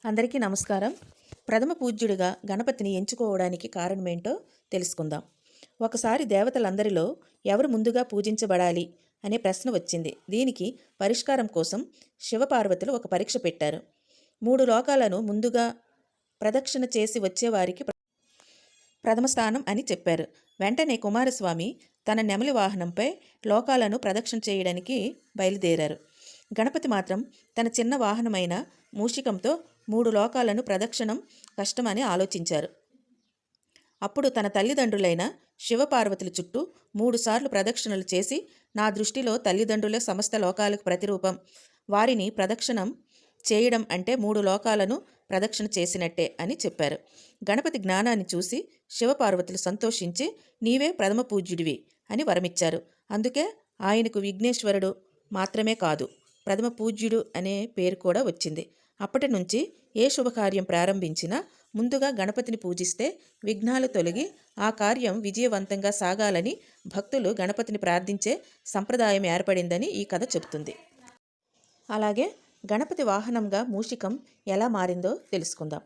అందరికీ నమస్కారం. ప్రథమ పూజ్యుడిగా గణపతిని ఎంచుకోవడానికి కారణమేంటో తెలుసుకుందాం. ఒకసారి దేవతలందరిలో ఎవరు ముందుగా పూజించబడాలి అనే ప్రశ్న వచ్చింది. దీనికి పరిష్కారం కోసం శివపార్వతులు ఒక పరీక్ష పెట్టారు. 3 లోకాలను ముందుగా ప్రదక్షిణ చేసి వచ్చేవారికి ప్రథమ స్థానం అని చెప్పారు. వెంటనే కుమారస్వామి తన నెమలి వాహనంపై లోకాలను ప్రదక్షిణ చేయడానికి బయలుదేరారు. గణపతి మాత్రం తన చిన్న వాహనమైన మూషికంతో 3 లోకాలను ప్రదక్షిణం కష్టమని ఆలోచించారు. అప్పుడు తన తల్లిదండ్రులైన శివపార్వతుల చుట్టూ 3 సార్లు ప్రదక్షిణలు చేసి, నా దృష్టిలో తల్లిదండ్రులే సమస్త లోకాలకు ప్రతిరూపం. వారిని ప్రదక్షిణం చేయడం అంటే 3 లోకాలను ప్రదక్షిణ చేసినట్టే అని చెప్పారు. గణపతి జ్ఞానాన్ని చూసి శివపార్వతులు సంతోషించి, నీవే ప్రథమ పూజ్యుడివి అని వరమిచ్చారు. అందుకే ఆయనకు విఘ్నేశ్వరుడు మాత్రమే కాదు, ప్రథమ పూజ్యుడు అనే పేరు కూడా వచ్చింది. అప్పటి నుంచి ఏ శుభకార్యం ప్రారంభించినా ముందుగా గణపతిని పూజిస్తే విఘ్నాలు తొలగి ఆ కార్యం విజయవంతంగా సాగాలని భక్తులు గణపతిని ప్రార్థించే సంప్రదాయం ఏర్పడిందని ఈ కథ చెబుతుంది. అలాగే గణపతి వాహనంగా మూషికం ఎలా మారిందో తెలుసుకుందాం.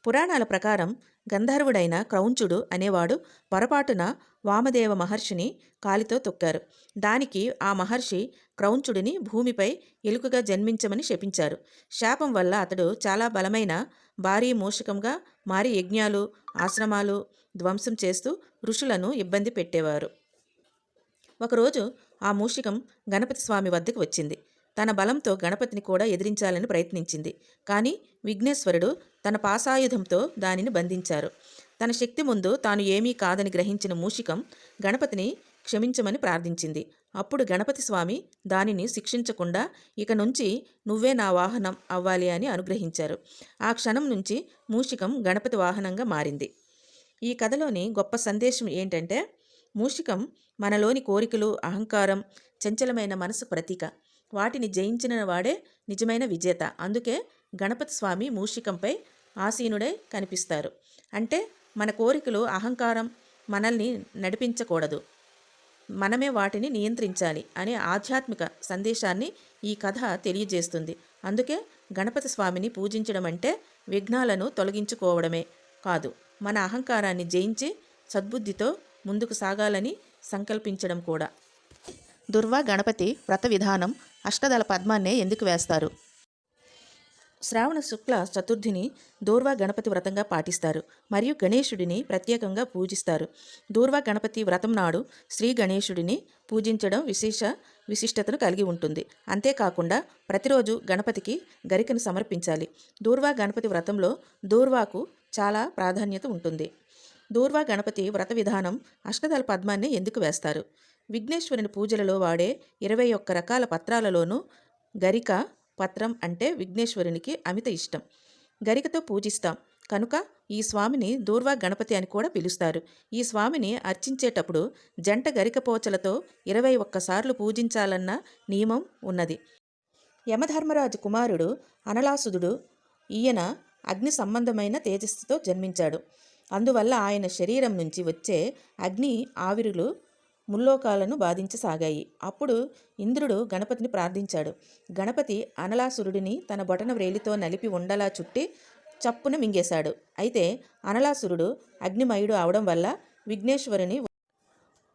పురాణాల ప్రకారం గంధర్వుడైన క్రౌంచుడు అనేవాడు పొరపాటున వామదేవ మహర్షిని కాలితో తొక్కారు. దానికి ఆ మహర్షి క్రౌంచుడిని భూమిపై ఎలుకగా జన్మించమని శపించారు. శాపం వల్ల అతడు చాలా బలమైన భారీ మూషికంగా మారి యజ్ఞాలు, ఆశ్రమాలు ధ్వంసం చేస్తూ ఋషులను ఇబ్బంది పెట్టేవారు. ఒకరోజు ఆ మూషికం గణపతి స్వామి వద్దకు వచ్చింది. తన బలంతో గణపతిని కూడా ఎదిరించాలని ప్రయత్నించింది. కానీ విఘ్నేశ్వరుడు తన పాసాయుధంతో దానిని బంధించారు. తన శక్తి ముందు తాను ఏమీ కాదని గ్రహించిన మూషికం గణపతిని క్షమించమని ప్రార్థించింది. అప్పుడు గణపతి స్వామి దానిని శిక్షించకుండా, ఇక నుంచి నువ్వే నా వాహనం అవ్వాలి అని అనుగ్రహించారు. ఆ క్షణం నుంచి మూషికం గణపతి వాహనంగా మారింది. ఈ కథలోని గొప్ప సందేశం ఏంటంటే, మూషికం మనలోని కోరికలు, అహంకారం, చంచలమైన మనసు ప్రతీక. వాటిని జయించిన వాడే నిజమైన విజేత. అందుకే గణపతి స్వామి మూషికంపై ఆసీనుడై కనిపిస్తారు. అంటే మన కోరికలు, అహంకారం మనల్ని నడిపించకూడదు, మనమే వాటిని నియంత్రించాలి అనే ఆధ్యాత్మిక సందేశాన్ని ఈ కథ తెలియజేస్తుంది. అందుకే గణపతి స్వామిని పూజించడం అంటే విఘ్నాలను తొలగించుకోవడమే కాదు, మన అహంకారాన్ని జయించి సద్బుద్ధితో ముందుకు సాగాలని సంకల్పించడం కూడా. దుర్వా గణపతి వ్రత విధానం అష్టదళ పద్మాన్నే ఎందుకు వేస్తారు? శ్రావణ శుక్ల చతుర్థిని దూర్వా గణపతి వ్రతంగా పాటిస్తారు మరియు గణేశుడిని ప్రత్యేకంగా పూజిస్తారు. దూర్వా గణపతి వ్రతం నాడు శ్రీ గణేశుడిని పూజించడం విశిష్టతను కలిగి ఉంటుంది. అంతేకాకుండా ప్రతిరోజు గణపతికి గరికను సమర్పించాలి. దూర్వా గణపతి వ్రతంలో దూర్వాకు చాలా ప్రాధాన్యత ఉంటుంది. దూర్వా గణపతి వ్రత విధానం అష్టదళ పద్మాన్ని ఎందుకు వేస్తారు? విఘ్నేశ్వరుని పూజలలో వాడే 21 రకాల పత్రాలలోనూ గరిక పత్రం అంటే విఘ్నేశ్వరునికి అమిత ఇష్టం. గరికతో పూజిస్తాం కనుక ఈ స్వామిని దూర్వా గణపతి అని కూడా పిలుస్తారు. ఈ స్వామిని అర్చించేటప్పుడు జంట గరికపోచలతో 21 సార్లు పూజించాలన్న నియమం ఉన్నది. యమధర్మరాజు కుమారుడు అనలాసుదుడు. ఈయన అగ్ని సంబంధమైన తేజస్సుతో జన్మించాడు. అందువల్ల ఆయన శరీరం నుంచి వచ్చే అగ్ని ఆవిరులు ముల్లోకాలను బాధించసాగాయి. అప్పుడు ఇంద్రుడు గణపతిని ప్రార్థించాడు. గణపతి అనలాసురుడిని తన బొటన వ్రేలితో నలిపి ఉండలా చుట్టి చప్పున మింగేశాడు. అయితే అనలాసురుడు అగ్నిమయుడు అవడం వల్ల విఘ్నేశ్వరుని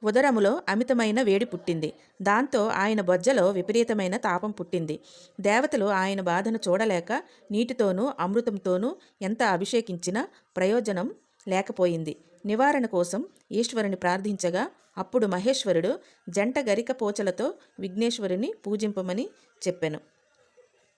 ఉదరములో అమితమైన వేడి పుట్టింది. దాంతో ఆయన బొజ్జలో విపరీతమైన తాపం పుట్టింది. దేవతలు ఆయన బాధను చూడలేక నీటితోనూ అమృతంతోనూ ఎంత అభిషేకించినా ప్రయోజనం లేకపోయింది. నివారణ కోసం ఈశ్వరుని ప్రార్థించగా అప్పుడు మహేశ్వరుడు జంట గరిక పోచలతో విఘ్నేశ్వరుని పూజింపమని చెప్పెను.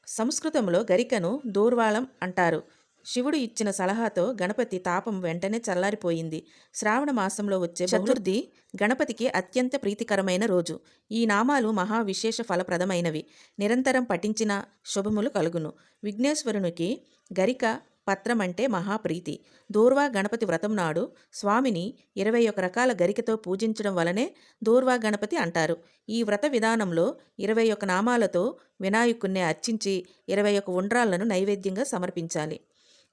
సంస్కృతంలో గరికను దూర్వాళం అంటారు. శివుడు ఇచ్చిన సలహాతో గణపతి తాపం వెంటనే చల్లారిపోయింది. శ్రావణ మాసంలో వచ్చే చతుర్థి గణపతికి అత్యంత ప్రీతికరమైన రోజు. ఈ నామాలు మహా విశేష ఫలప్రదమైనవి. నిరంతరం పఠించిన శుభములు కలుగును. విఘ్నేశ్వరునికి గరిక పత్రం అంటే మహాప్రీతి. దూర్వా గణపతి వ్రతం నాడు స్వామిని 21 రకాల గరికతో పూజించడం వలనే దూర్వా గణపతి అంటారు. ఈ వ్రత విధానంలో 21 నామాలతో వినాయకుణ్ణి అర్చించి 21 ఉండ్రాళ్లను నైవేద్యంగా సమర్పించాలి.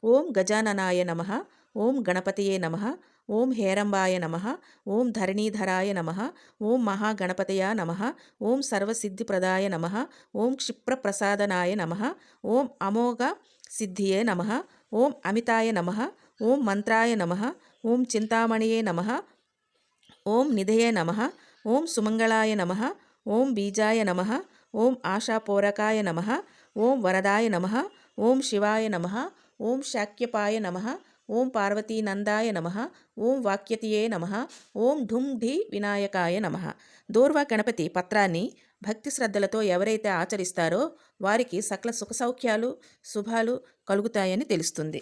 ఓం గజాననాయ నమః, ఓం గణపతియే నమః, ఓం హేరంబాయ నమః, ఓం ధరణీధరాయ నమః, ఓం మహాగణపతయ నమః, ఓం సర్వసిద్ధిప్రదాయ నమః, ఓం క్షిప్రప్రసాదనాయ నమః, ఓం అమోఘ సిద్ధియే నమః. ఓం అమితాయ నమః. ఓం మంత్రాయ నమః. ఓం చింతామణియే నమః. ఓం నిధయే నమః. ఓం సుమంగళాయ నమః. ఓం బీజాయ నమః. ఓం ఆశాపూరకాయ నమః. ఓం వరదాయ నమః. ఓం శివాయ నమః. ఓం శాక్యపాయ నమః. ఓం పార్వతీనందాయ నమః. ఓం వాక్యతియే నమః. ఓం ఢుం ఢీ వినాయకాయ నమః. దూర్వా గణపతి పత్రాన్ని భక్తి శ్రద్ధలతో ఎవరైతే ఆచరిస్తారో వారికి సకల సుఖ సౌఖ్యాలు శుభాలు కలుగుతాయని తెలుస్తుంది.